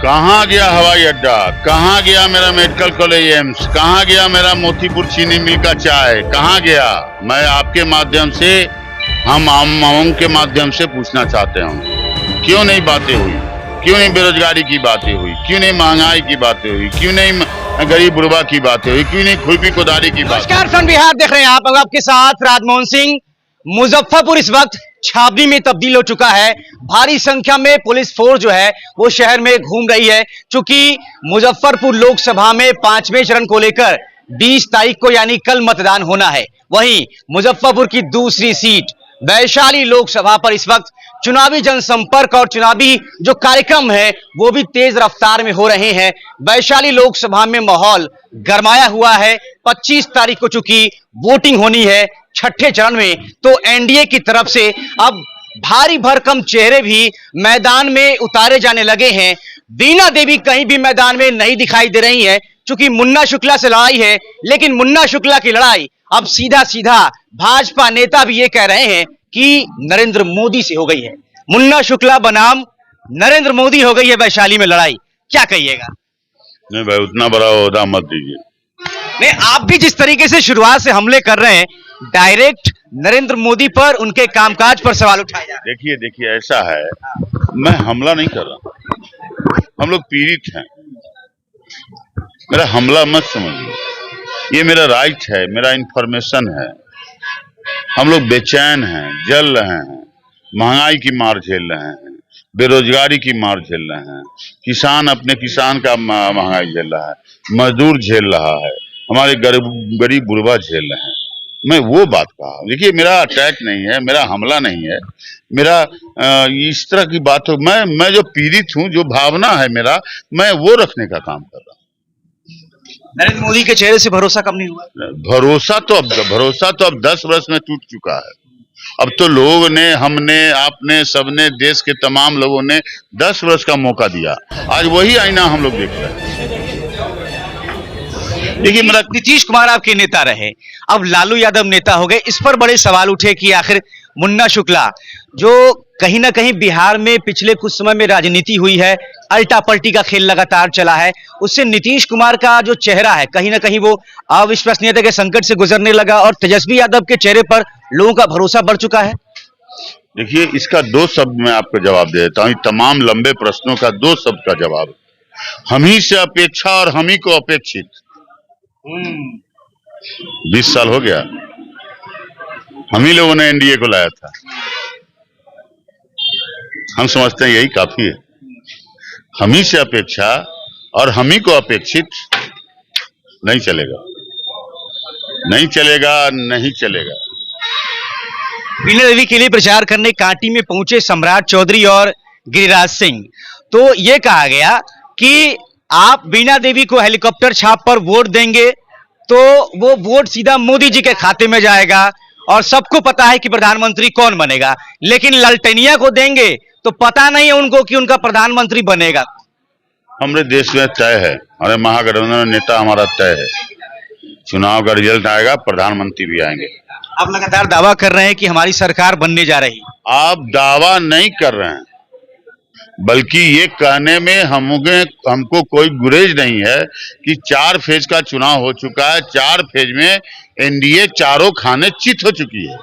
कहाँ गया हवाई अड्डा, कहाँ गया मेरा मेडिकल कॉलेज एम्स, कहाँ गया मेरा मोतीपुर चीनी मिल का चाय, कहाँ गया? मैं आपके माध्यम से, हम आम के माध्यम से पूछना चाहते हैं, क्यों नहीं बातें हुई? क्यों नहीं बेरोजगारी की बातें हुई? क्यों नहीं महंगाई की बातें हुई? क्यों नहीं गरीब गुरबा की बातें हुई? क्यों नहीं खुरपी कुदारी की बात? नमस्कार, सन बिहार देख रहे हैं आप। आपके साथ राजमोहन सिंह। मुजफ्फरपुर इस वक्त छावनी में तब्दील हो चुका है। भारी संख्या में पुलिस फोर्स जो है वो शहर में घूम रही है, क्योंकि मुजफ्फरपुर लोकसभा में 5वें चरण को लेकर 20 तारीख को यानी कल मतदान होना है। वहीं मुजफ्फरपुर की दूसरी सीट वैशाली लोकसभा पर इस वक्त चुनावी जनसंपर्क और चुनावी जो कार्यक्रम है वो भी तेज रफ्तार में हो रहे हैं। वैशाली लोकसभा में माहौल गरमाया हुआ है। 25 तारीख को चूंकि वोटिंग होनी है छठे चरण में, तो एनडीए की तरफ से अब भारी भरकम चेहरे भी मैदान में उतारे जाने लगे हैं। बीना देवी कहीं भी मैदान में नहीं दिखाई दे रही है, क्योंकि मुन्ना शुक्ला से लड़ाई है। लेकिन मुन्ना शुक्ला की लड़ाई अब सीधा सीधा भाजपा नेता भी ये कह रहे हैं कि नरेंद्र मोदी से हो गई है। मुन्ना शुक्ला बनाम नरेंद्र मोदी हो गई है वैशाली में लड़ाई। क्या कहिएगा? नहीं भाई, उतना बड़ा ओहदा मत दीजिए। नहीं, आप भी जिस तरीके से शुरुआत से हमले कर रहे हैं, डायरेक्ट नरेंद्र मोदी पर, उनके कामकाज पर सवाल उठाए जा रहे हैं। देखिए ऐसा है, मैं हमला नहीं कर रहा, हम लोग पीड़ित हैं। मेरा हमला मत समझिए, ये मेरा राइट है, मेरा इंफॉर्मेशन है। हम लोग बेचैन हैं, जल रहे हैं, महंगाई की मार झेल रहे हैं, बेरोजगारी की मार झेल रहे हैं, किसान अपने किसान का महंगाई झेल रहा है, मजदूर झेल रहा है, हमारे गरीब गुरबा झेल रहे हैं। मैं वो बात कहा। देखिए, मेरा अटैक नहीं है, मेरा हमला नहीं है, मेरा इस तरह की बात हो। मैं जो पीड़ित हूँ, जो भावना है मेरा, मैं वो रखने का काम कर रहा हूँ। नरेंद्र मोदी के चेहरे से भरोसा कम नहीं हुआ? भरोसा तो अब 10 वर्ष में टूट चुका है। अब तो लोगों ने, हमने, आपने, सबने, देश के तमाम लोगों ने 10 वर्ष का मौका दिया। आज वही आईना हम लोग देख रहे हैं। देखिए, मेरा नीतीश कुमार आपके नेता रहे, अब लालू यादव नेता हो गए। इस पर बड़े सवाल उठे कि आखिर मुन्ना शुक्ला, जो कहीं ना कहीं बिहार में पिछले कुछ समय में राजनीति हुई है, अल्टा पल्टी का खेल लगातार चला है, उससे नीतीश कुमार का जो चेहरा है कहीं ना कहीं वो अविश्वसनीयता के संकट से गुजरने लगा और तेजस्वी यादव के चेहरे पर लोगों का भरोसा बढ़ चुका है। देखिए, इसका 2 शब्द में आपको जवाब दे देता हूँ। तमाम लंबे प्रश्नों का 2 शब्द का जवाब, हम ही से अपेक्षा और हम ही को अपेक्षित। 20 साल हो गया, हम ही लोगों ने एनडीए को लाया था। हम समझते हैं यही काफी है। हम ही से अपेक्षा और हम ही को अपेक्षित नहीं चलेगा, नहीं चलेगा, नहीं चलेगा। बीना देवी के लिए प्रचार करने कांटी में पहुंचे सम्राट चौधरी और गिरिराज सिंह, तो यह कहा गया कि आप बीना देवी को हेलीकॉप्टर छाप पर वोट देंगे तो वो वोट सीधा मोदी जी के खाते में जाएगा, और सबको पता है कि प्रधानमंत्री कौन बनेगा। लेकिन ललटेनिया को देंगे तो पता नहीं है उनको कि उनका प्रधानमंत्री बनेगा। हमारे देश में तय है, हमारे महागठबंधन नेता हमारा तय है, चुनाव का रिजल्ट आएगा, प्रधानमंत्री भी आएंगे। आप लगातार दावा कर रहे हैं कि हमारी सरकार बनने जा रही है। आप दावा नहीं कर रहे हैं, बल्कि ये कहने में हमको कोई गुरेज नहीं है कि 4 फेज का चुनाव हो चुका है। 4 फेज में एनडीए चारों खाने चित हो चुकी है।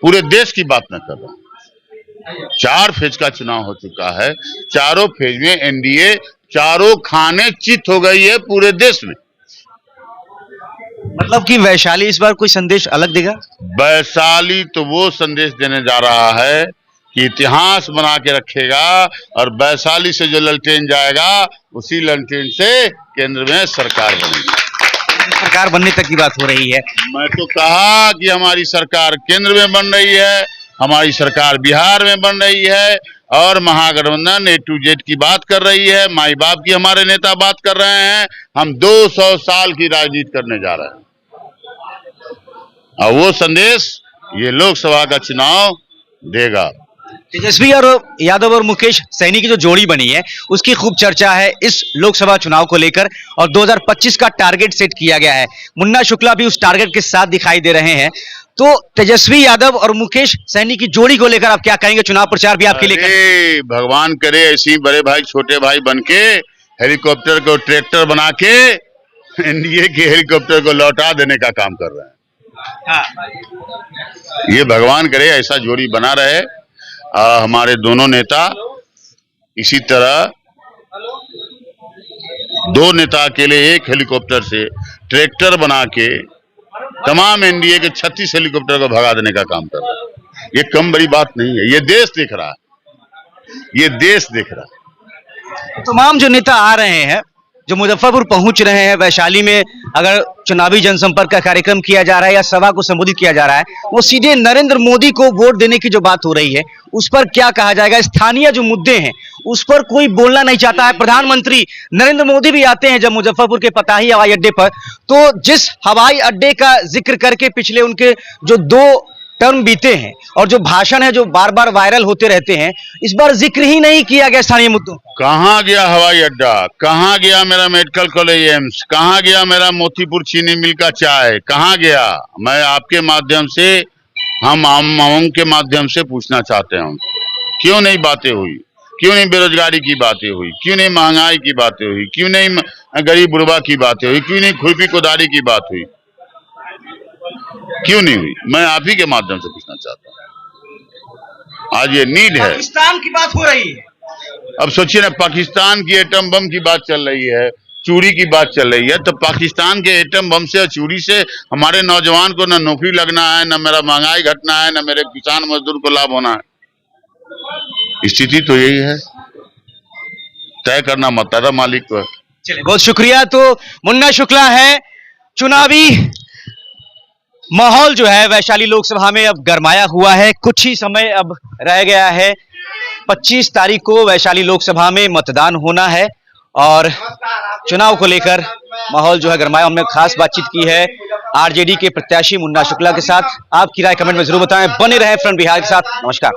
पूरे देश की बात न कर रहा, 4 फेज का चुनाव हो चुका है। चारों फेज में एनडीए चारों खाने चित हो गई है पूरे देश में। मतलब कि वैशाली इस बार कोई संदेश अलग देगा? वैशाली तो वो संदेश देने जा रहा है कि इतिहास बना के रखेगा, और वैशाली से जो ललटेन जाएगा उसी ललटेन से केंद्र में सरकार बनेगी। सरकार बनने तक की बात हो रही है। मैं तो कहा कि हमारी सरकार केंद्र में बन रही है, हमारी सरकार बिहार में बन रही है, और महागठबंधन A to Z की बात कर रही है, माई बाप की हमारे नेता बात कर रहे हैं। हम 200 साल की राजनीति करने जा रहे हैं, और वो संदेश ये लोकसभा का चुनाव देगा। तेजस्वी और यादव और मुकेश सैनी की जो जोड़ी बनी है उसकी खूब चर्चा है इस लोकसभा चुनाव को लेकर, और 2025 का टारगेट सेट किया गया है। मुन्ना शुक्ला भी उस टारगेट के साथ दिखाई दे रहे हैं। तो तेजस्वी यादव और मुकेश सैनी की जोड़ी को लेकर आप क्या कहेंगे? चुनाव प्रचार भी आपके लिए भगवान करे ऐसे ही बड़े भाई छोटे भाई बनके हेलीकॉप्टर को ट्रैक्टर बना के एनडीए के हेलीकॉप्टर को लौटा देने का काम कर रहे हैं। ये भगवान करे ऐसा जोड़ी बना रहे। हमारे दोनों नेता इसी तरह, दो नेता अकेले एक हेलीकॉप्टर से ट्रैक्टर बना के तमाम एनडीए के 36 हेलीकॉप्टर को भगा देने का काम कर रहा है। ये कम बड़ी बात नहीं है। ये देश देख रहा है, ये देश देख रहा है। तमाम जो नेता आ रहे हैं, जो मुजफ्फरपुर पहुंच रहे हैं, वैशाली में अगर चुनावी जनसंपर्क का कार्यक्रम किया जा रहा है या सभा को संबोधित किया जा रहा है, वो सीधे नरेंद्र मोदी को वोट देने की जो बात हो रही है उस पर क्या कहा जाएगा? स्थानीय जो मुद्दे हैं उस पर कोई बोलना नहीं चाहता है। प्रधानमंत्री नरेंद्र मोदी भी आते हैं जब मुजफ्फरपुर के पताही हवाई अड्डे पर, तो जिस हवाई अड्डे का जिक्र करके पिछले उनके जो 2 टर्म बीते हैं और जो भाषण है जो बार बार वायरल होते रहते हैं, इस बार जिक्र ही नहीं किया गया स्थानीय मुद्दों। कहां गया हवाई अड्डा? कहां गया मेरा मेडिकल कॉलेज एम्स? कहां गया मेरा मोतीपुर चीनी मिल का चाय? कहां गया? मैं आपके माध्यम से, हम आम के माध्यम से पूछना चाहते हैं, क्यों नहीं बातें हुई? क्यों नहीं बेरोजगारी की बातें हुई? क्यों नहीं महंगाई की बातें हुई? क्यों नहीं गरीब बुढ़वा की बातें हुई? क्यों नहीं खुरपी कोदारी की बात हुई? क्यों नहीं हुई? मैं आप ही के माध्यम से पूछना चाहता हूं। आज ये नीड है। पाकिस्तान की बात हो रही है। अब सोचिए ना, पाकिस्तान की एटम बम की बात चल रही है, चूड़ी की बात चल रही है, तो पाकिस्तान के एटम बम से और चूड़ी से हमारे नौजवान को न नौकरी लगना है, न मेरा महंगाई घटना है, न मेरे किसान मजदूर को लाभ होना है। स्थिति तो यही है, तय करना मुतहरा मालिक को। चलिए, बहुत शुक्रिया। तो मुन्ना शुक्ला है। चुनावी माहौल जो है वैशाली लोकसभा में अब गरमाया हुआ है। कुछ ही समय अब रह गया है। 25 तारीख को वैशाली लोकसभा में मतदान होना है और चुनाव को लेकर माहौल जो है गरमाया। हमने खास बातचीत की है आरजेडी के प्रत्याशी मुन्ना शुक्ला के साथ। आपकी राय कमेंट में जरूर बताएं। बने रहें फ्रंट बिहार के साथ। नमस्कार।